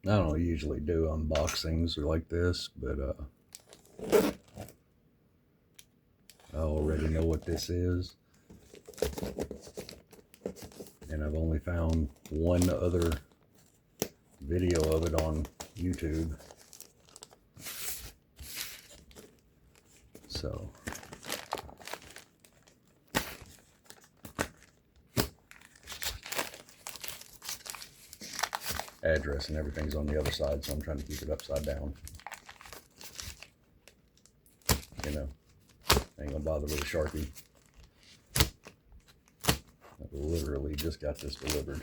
I don't usually do unboxings or like this, but I already know what this is. And I've only found one other video of it on YouTube. So address and everything's on the other side, so I'm trying to keep it upside down. You know, I ain't gonna bother with a Sharpie. I literally just got this delivered.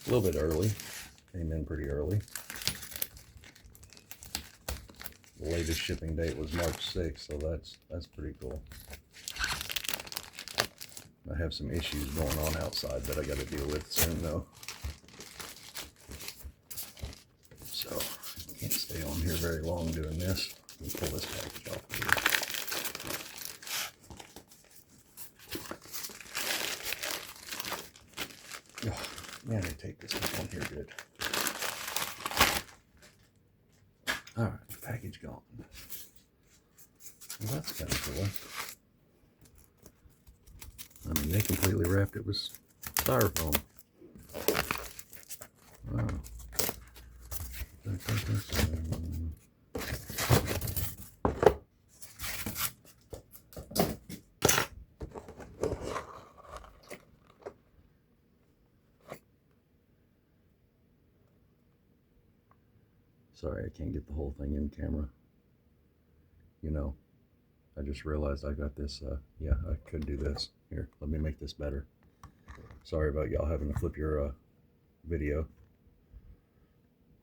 A little bit early, came in pretty early. The latest shipping date was March 6th, so that's pretty cool. I have some issues going on outside that I got to deal with soon, though. So I can't stay on here very long doing this. Let me pull this package off here. Oh, man, I take this one here good. All right, package gone. Well, that's kind of cool. I mean, they completely wrapped it with styrofoam. Wow. Sorry, I can't get the whole thing in camera. You know, I just realized I got this, yeah, I could do this. Here, let me make this better. Sorry about y'all having to flip your video.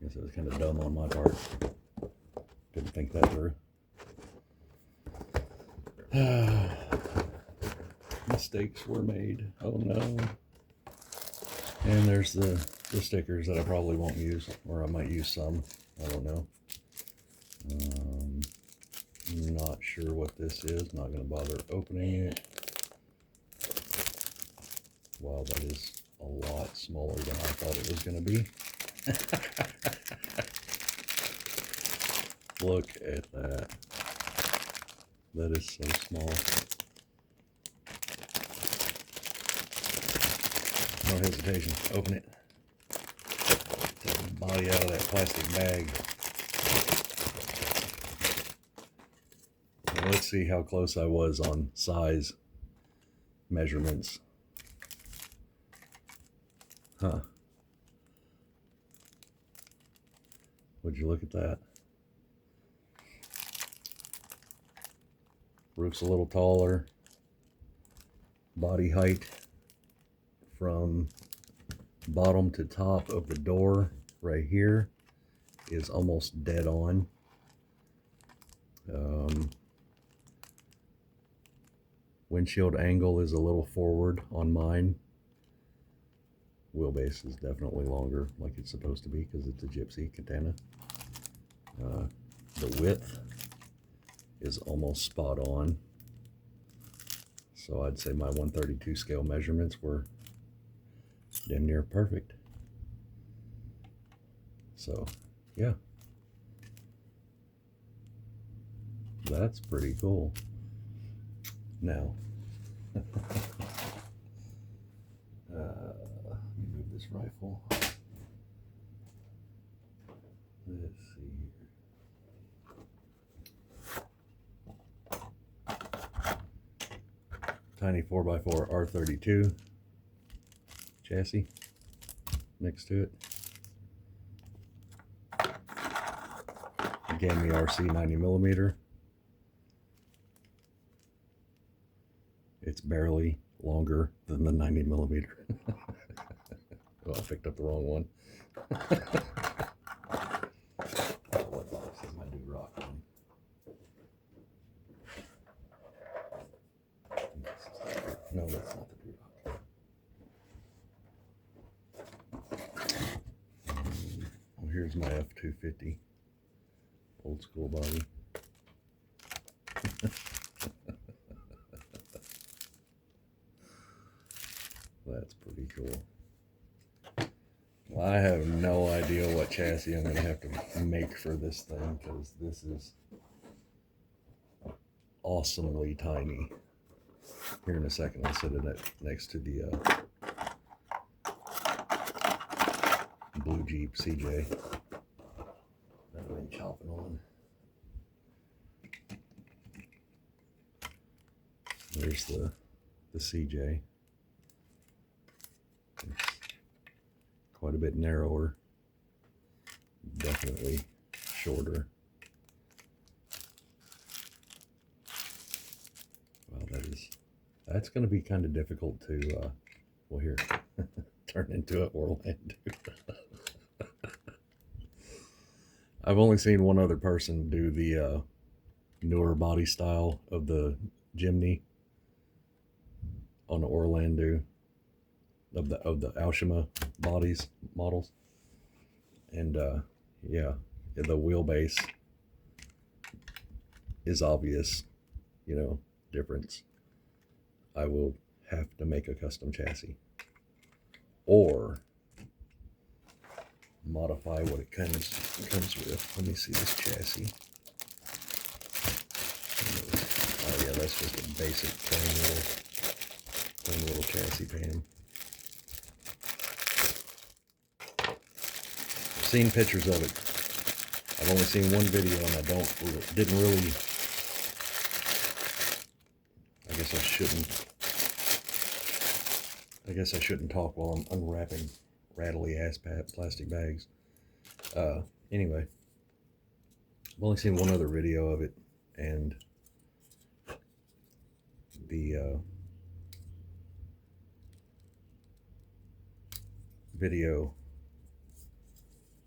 Guess it was kind of dumb on my part. Didn't think that through. Mistakes were made. Oh no. And there's the stickers that I probably won't use, or I might use some. I don't know. Not sure what this is. Not going to bother opening it. Wow, that is a lot smaller than I thought it was going to be. Look at that. That is so small. No hesitation. Open it. Take the body out of that plastic bag. And let's see how close I was on size measurements. Huh. Would you look at that? Roof's a little taller. Body height from bottom to top of the door right here is almost dead on. Windshield angle is a little forward on mine. Wheelbase is definitely longer, like it's supposed to be, because it's a Gypsy Katana. The width is almost spot on. So I'd say my 132 scale measurements were damn near perfect. So, yeah. That's pretty cool. Now, let me move this rifle. Let's see here. Tiny 4x4 R32 chassis next to it. Gammy RC 90mm. It's barely longer than the 90mm. Oh, I picked up the wrong one. What box is my new rock in? No, that's not the new rock. Well, here's my F250. Old school body. cool. Well, I have no idea what chassis I'm going to have to make for this thing, because this is awesomely tiny. Here in a second, I'll set it next to the blue Jeep CJ that I've been chopping on. There's the CJ. It's quite a bit narrower, definitely shorter. Wow, that's going to be kind of difficult to, well, here, turn into an Orlando. I've only seen one other person do the newer body style of the Jimny on the Orlando of the Aoshima models, and yeah, the wheelbase is obvious, you know, difference. I will have to make a custom chassis or modify what it comes with. Let me see this chassis. Oh yeah, that's just a basic plain little chassis pan. I've seen pictures of it. I've only seen one video, and I didn't really. I guess I shouldn't talk while I'm unwrapping rattly ass plastic bags. Anyway, I've only seen one other video of it, and the video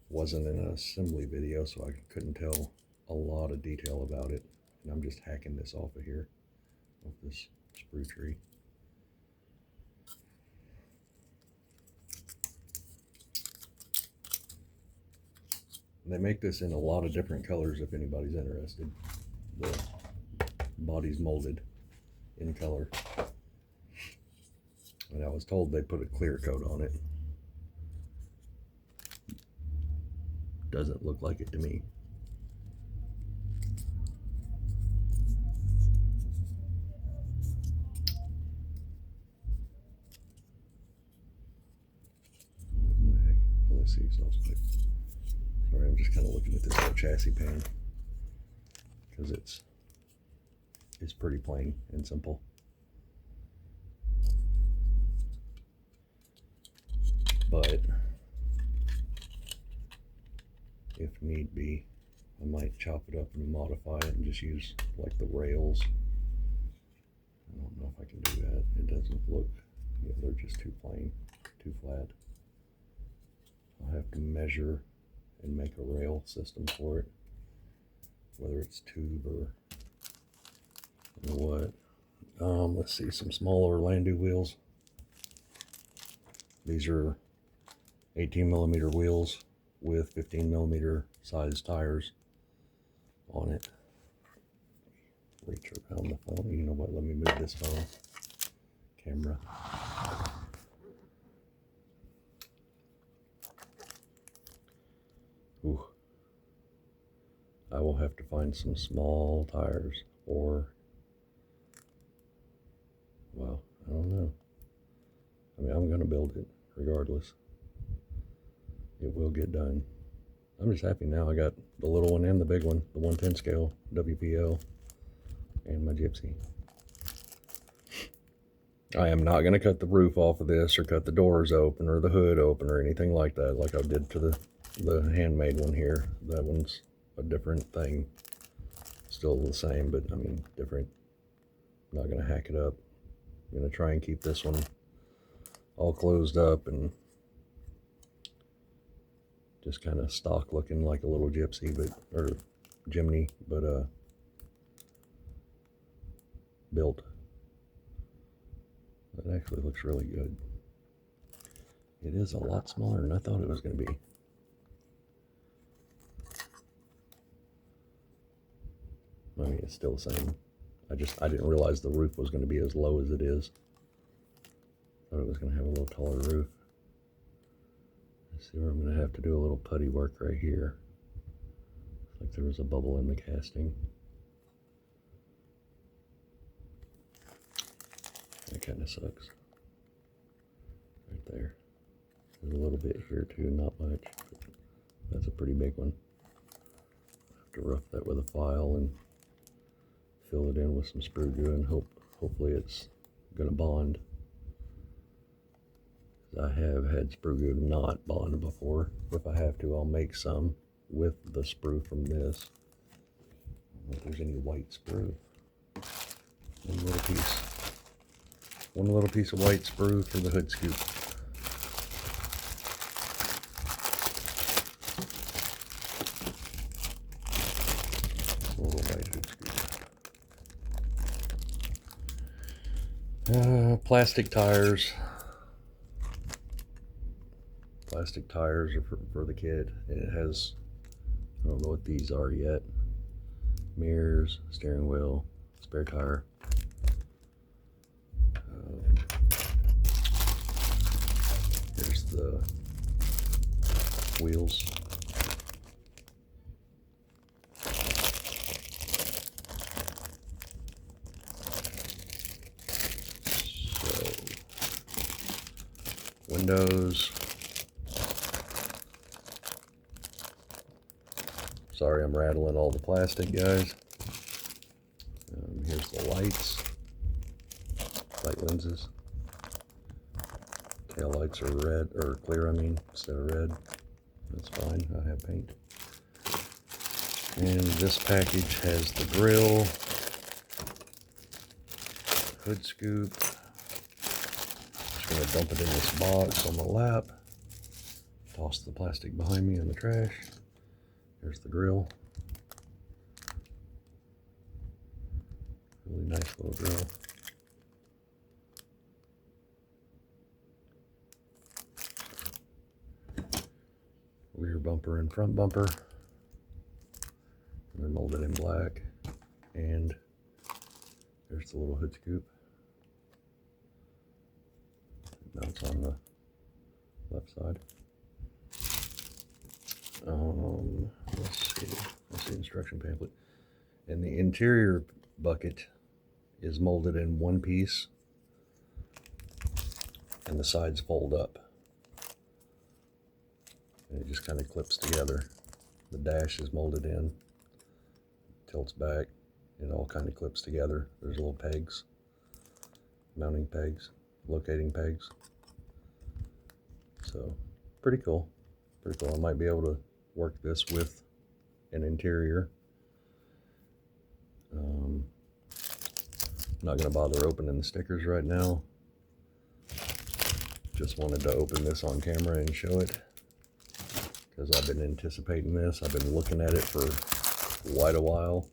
wasn't an assembly video, so I couldn't tell a lot of detail about it. And I'm just hacking this off of here, off this sprue tree. They make this in a lot of different colors if anybody's interested. The body's molded in color. And I was told they put a clear coat on it. Doesn't look like it to me. What the heck? Oh, let's see, exhaust pipe. Sorry, I'm just kind of looking at this little chassis pan because it's pretty plain and simple. But if need be, I might chop it up and modify it and just use like the rails. I don't know if I can do that. It doesn't look, yeah, they're just too plain, too flat. I'll have to measure and make a rail system for it, whether it's tube or what. Let's see, some small Orlando wheels. These are 18mm wheels with 15mm size tires on it. Reach around the phone. You know what? Let me move this phone camera. Ooh. I will have to find some small tires, or, well, I don't know. I mean, I'm going to build it regardless. It will get done. I'm just happy now I got the little one and the big one, the 110 scale WPL, and my Gypsy. I am not going to cut the roof off of this or cut the doors open or the hood open or anything like that, like I did to the handmade one here. That one's a different thing. Still the same, but I mean different. I'm not going to hack it up. I'm going to try and keep this one all closed up and just kind of stock looking like a little Gypsy, or Jimny, but built. That actually looks really good. It is a lot smaller than I thought it was going to be. I mean, it's still the same. I didn't realize the roof was going to be as low as it is. Thought it was going to have a little taller roof. Let's see where I'm going to have to do a little putty work right here. Looks like there was a bubble in the casting. That kind of sucks. Right there. There's a little bit here too, not much. But that's a pretty big one. I'll have to rough that with a file and fill it in with some sprue glue and hopefully it's gonna bond. I have had sprue glue not bond before. If I have to, I'll make some with the sprue from this. I don't know if there's any white sprue. One little piece of white sprue for the hood scoop. A little white hood scoop. Plastic tires. Plastic tires are for the kid. It has, I don't know what these are yet. Mirrors, steering wheel, spare tire. Here's the wheels. So, windows. Sorry, I'm rattling all the plastic, guys. Here's the lights. Light lenses. Tail lights are red, or clear, I mean, instead of red. That's fine, I have paint. And this package has the grill, hood scoop. Just gonna dump it in this box on the lap. Toss the plastic behind me in the trash. There's the grill. Really nice little grill. Rear bumper and front bumper. And they're molded in black. And there's the little hood scoop. Now it's on the left side. Let's see. That's the instruction pamphlet. And the interior bucket is molded in one piece, and the sides fold up. And it just kind of clips together. The dash is molded in, tilts back, it all kind of clips together. There's little pegs, mounting pegs, locating pegs. So, pretty cool. Pretty cool. I might be able to work this with an interior. I'm not going to bother opening the stickers right now. Just wanted to open this on camera and show it because I've been anticipating this. I've been looking at it for quite a while.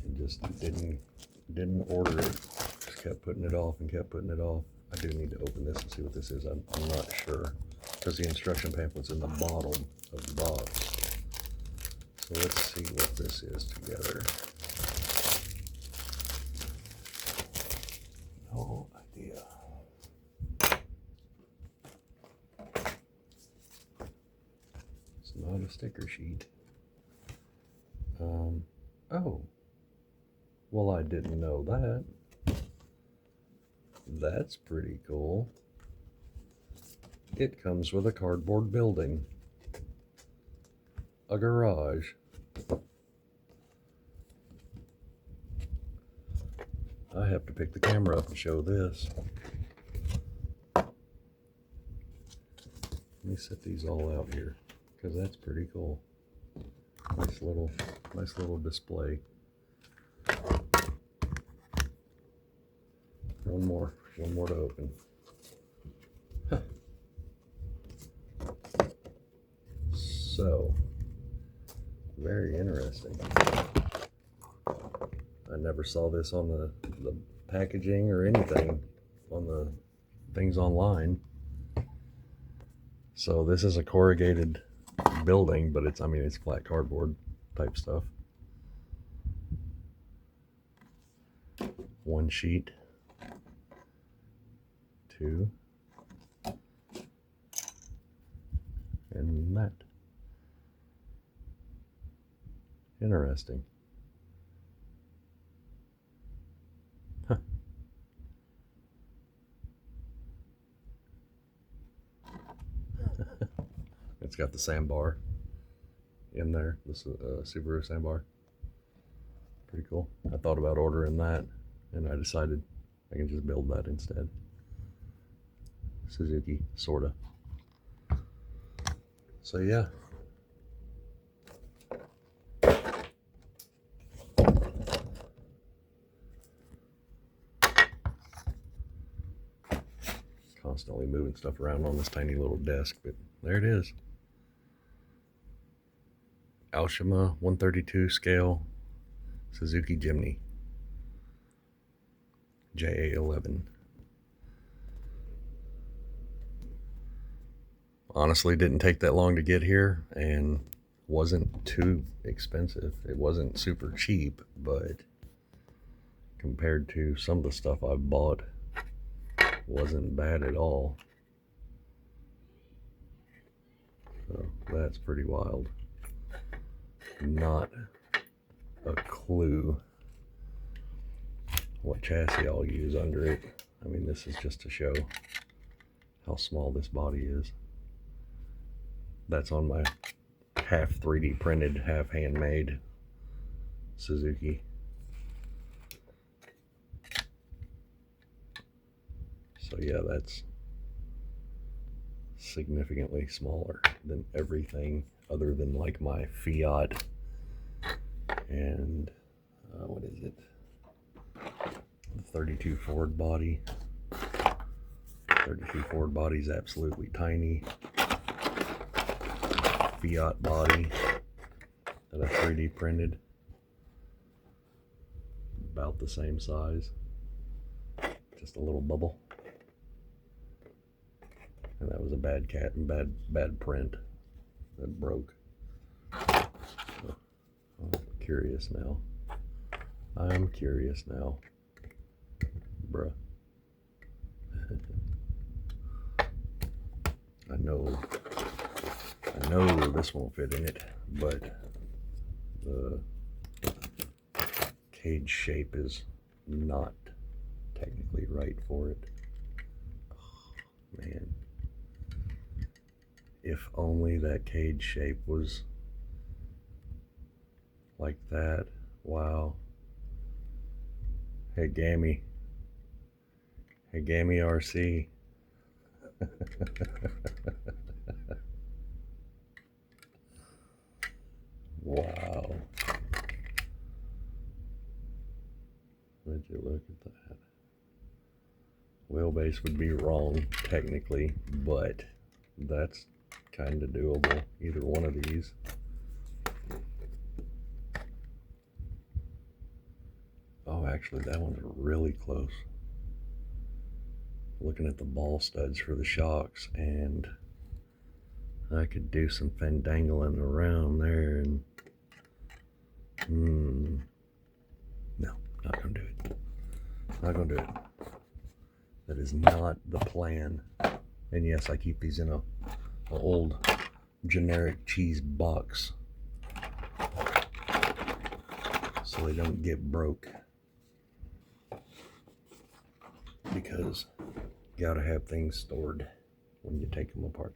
And just didn't order it. Just kept putting it off and kept putting it off. I do need to open this and see what this is. I'm not sure because the instruction pamphlet's in the bottom of the box. So let's see what this is together. No idea. It's not a sticker sheet. Oh. Well, I didn't know that. That's pretty cool. It comes with a cardboard building. A garage. I have to pick the camera up and show this. Let me set these all out here because that's pretty cool. Nice little display. One more to open. So, very interesting. I never saw this on the packaging or anything on the things online. So this is a corrugated building, but it's flat cardboard type stuff. One sheet, two, and that. Interesting. Huh. It's got the sandbar in there, this Subaru sandbar. Pretty cool. I thought about ordering that, and I decided I can just build that instead. Suzuki, sorta. So yeah. Constantly moving stuff around on this tiny little desk, but there it is. Aoshima 132 scale Suzuki Jimny JA11. Honestly, didn't take that long to get here and wasn't too expensive. It wasn't super cheap, but compared to some of the stuff I've bought, wasn't bad at all. So that's pretty wild. Not a clue what chassis I'll use under it. I mean, this is just to show how small this body is. That's on my half 3D printed, half handmade Suzuki. So yeah, that's significantly smaller than everything other than like my Fiat and what is it? The 32 Ford body. 32 Ford body is absolutely tiny. Fiat body that I 3D printed, about the same size, just a little bubble. And that was a bad cat and bad print that broke. So, I'm curious now. I'm curious now, bruh. I know this won't fit in it, but the cage shape is not technically right for it. Oh, man. If only that cage shape was like that. Wow. Hey, Gammy. Hey, Gammy RC. Wow. Would you look at that? Wheelbase would be wrong technically, but that's kind of doable. Either one of these. Oh, actually, that one's really close. Looking at the ball studs for the shocks, and I could do some fendangling around there, and no, not gonna do it. Not gonna do it. That is not the plan. And yes, I keep these in a old generic cheese box so they don't get broke, because you gotta have things stored when you take them apart.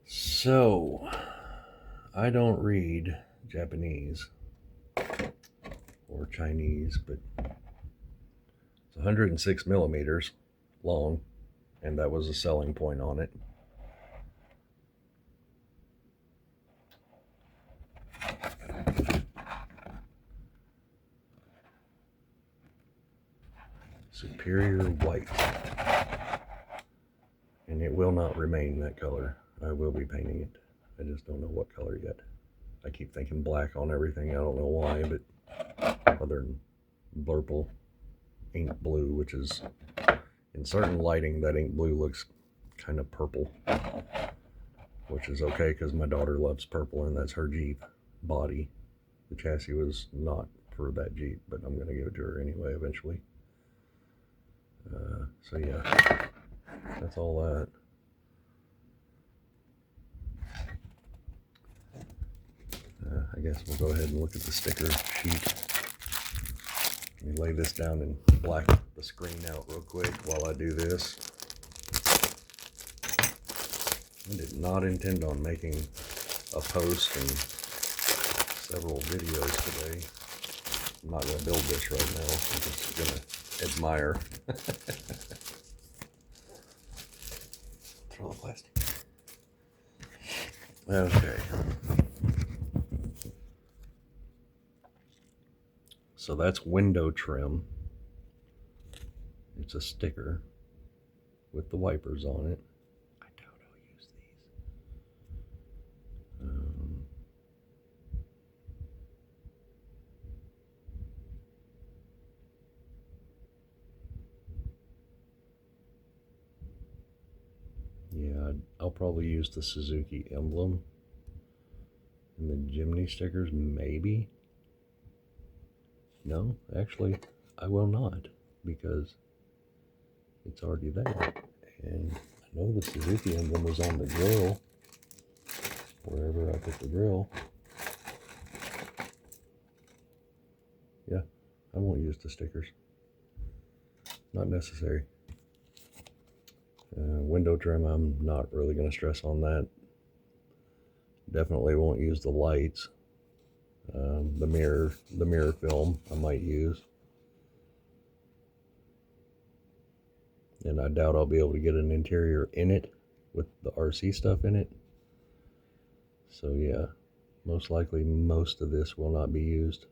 So I don't read Japanese or Chinese, but it's 106 millimeters long, and that was a selling point on it. Superior white, and it will not remain that color. I will be painting it. I just don't know what color yet. I keep thinking black on everything. I don't know why, but other than blurple ink blue, which is in certain lighting, that ink blue looks kind of purple, which is okay because my daughter loves purple, and that's her Jeep body. The chassis was not for that Jeep, but I'm going to give it to her anyway eventually. So yeah, that's all that. I guess we'll go ahead and look at the sticker sheet. Let me lay this down and black the screen out real quick while I do this. I did not intend on making a post and several videos today. I'm not going to build this right now. I'm just going to admire. Throw the plastic. Okay. So that's window trim. It's a sticker with the wipers on it. I doubt I'll use these. Yeah, I'll probably use the Suzuki emblem and the Jimny stickers, maybe. No, actually, I will not, because it's already there. And I know the Suzuki emblem was on the grill, wherever I put the grill. Yeah, I won't use the stickers. Not necessary. Window trim, I'm not really going to stress on that. Definitely won't use the lights. The mirror film I might use. And I doubt I'll be able to get an interior in it with the RC stuff in it. So yeah, most likely most of this will not be used.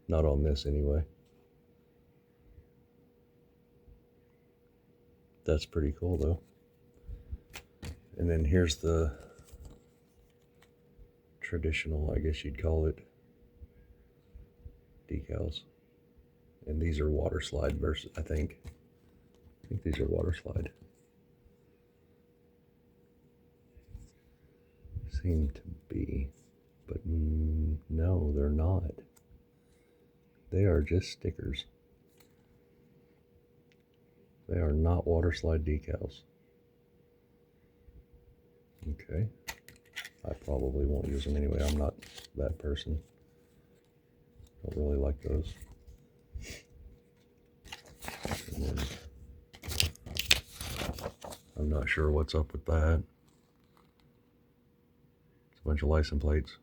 Not on this anyway. That's pretty cool though. And then here's the traditional, I guess you'd call it, decals. And these are water slide versus, I think these are water slide. Seem to be, but no, they're not. They are just stickers. They are not water slide decals. Okay. I probably won't use them anyway. I'm not that person. Don't really like those. And then, I'm not sure what's up with that. It's a bunch of license plates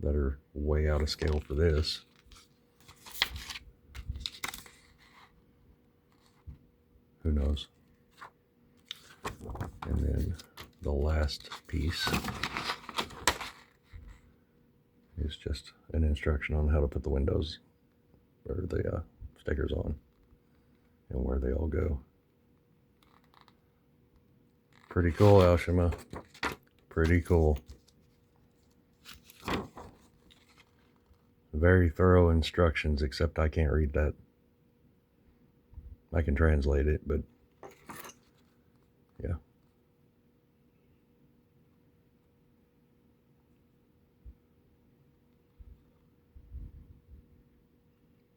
that are way out of scale for this. Who knows? And then the last piece is just an instruction on how to put the windows or the stickers on and where they all go. Pretty cool, Aoshima. Pretty cool. Very thorough instructions, except I can't read that. I can translate it, but yeah.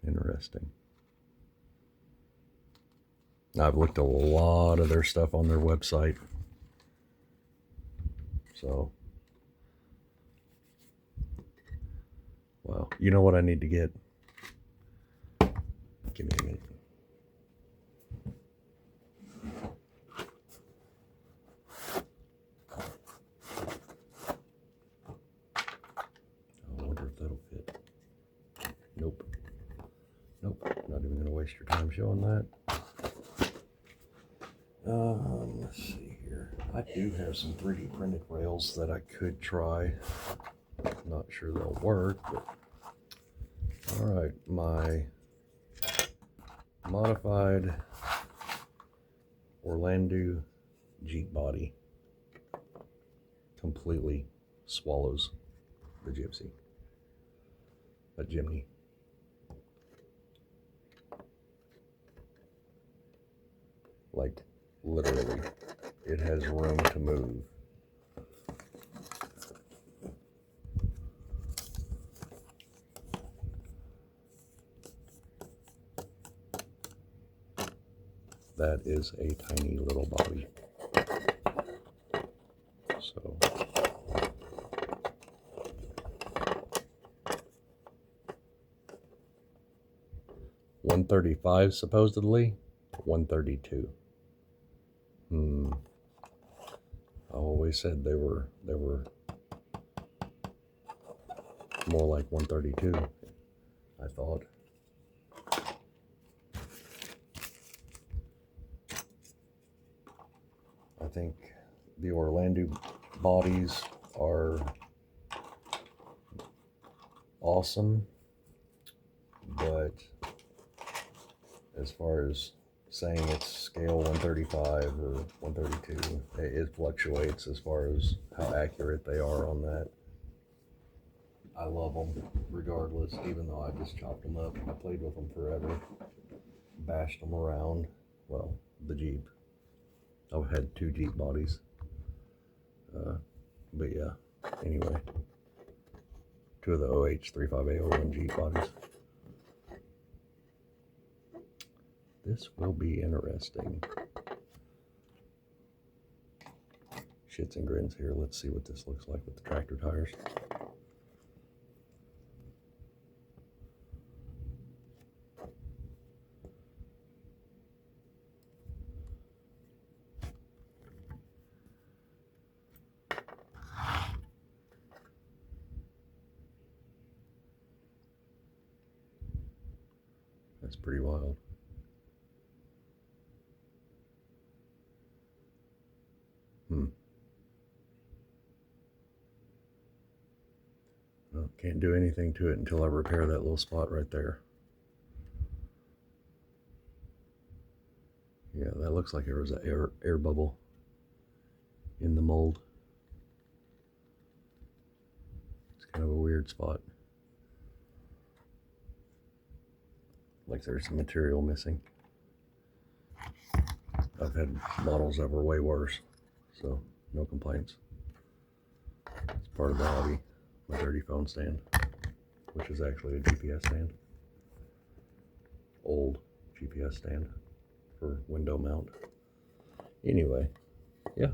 Interesting. I've looked a lot of their stuff on their website. So, wow. You know what I need to get? Give me a minute. I wonder if that'll fit. Nope. Nope. Not even going to waste your time showing that. Let's see here. I do have some 3D printed rails that I could try. Not sure they'll work, but all right. My modified Orlando Jeep body completely swallows the Gypsy, a Jimny. Like, literally, it has room to move. that is a tiny little body. So $135 supposedly, $132. I always said they were more like $132, I thought. I think the Orlando bodies are awesome, but as far as saying it's scale 135 or 132, it fluctuates as far as how accurate they are on that. I love them regardless, even though I just chopped them up. I played with them forever, bashed them around. Well, the Jeep. I've had 2 Jeep bodies. But yeah, anyway, 2 of the OH35A01 Jeep bodies. This will be interesting. Shits and grins here. Let's see what this looks like with the tractor tires. That's pretty wild. Well, can't do anything to it until I repair that little spot right there. Yeah, that looks like there was an air bubble in the mold. It's kind of a weird spot. Like there's some material missing. I've had models that were way worse, so no complaints. It's part of the hobby. My dirty phone stand, which is actually a GPS stand. Old GPS stand for window mount. Anyway, yeah.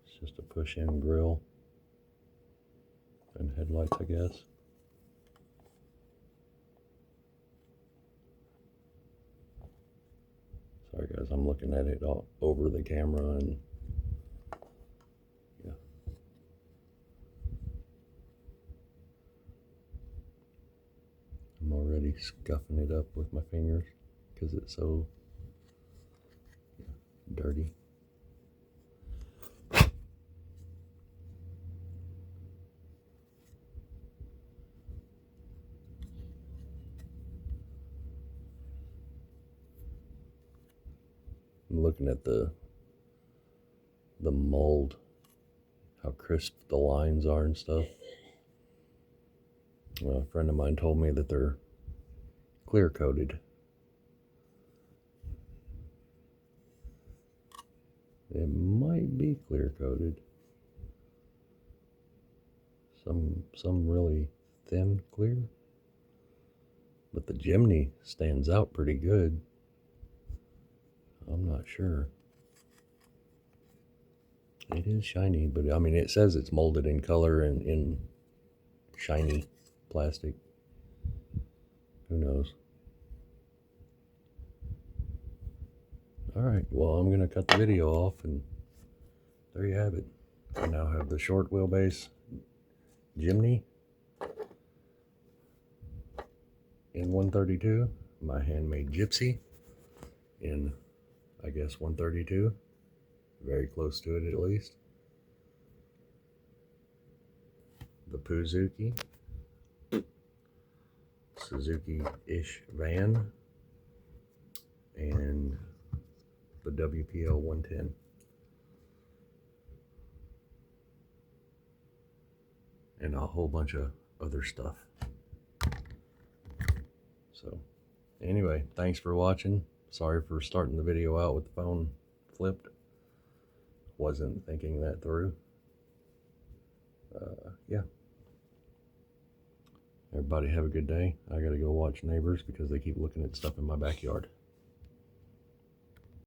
It's just a push-in grill and headlights, I guess. Sorry guys, I'm looking at it all over the camera and yeah. I'm already scuffing it up with my fingers because it's so dirty. I'm looking at the mold, how crisp the lines are and stuff. A friend of mine told me that they're clear coated. It might be clear coated. Some really thin clear. But the Jimny stands out pretty good. I'm not sure. It is shiny, but I mean, it says it's molded in color and in shiny plastic. Who knows? Alright, well, I'm going to cut the video off, and there you have it. I now have the short wheelbase Jimny in 132, my handmade Gypsy in, I guess, 132. Very close to it, at least. The Suzuki-ish van, and the WPL 110. And a whole bunch of other stuff. So, anyway, thanks for watching. Sorry for starting the video out with the phone flipped. Wasn't thinking that through. Yeah. Everybody have a good day. I gotta go watch neighbors because they keep looking at stuff in my backyard.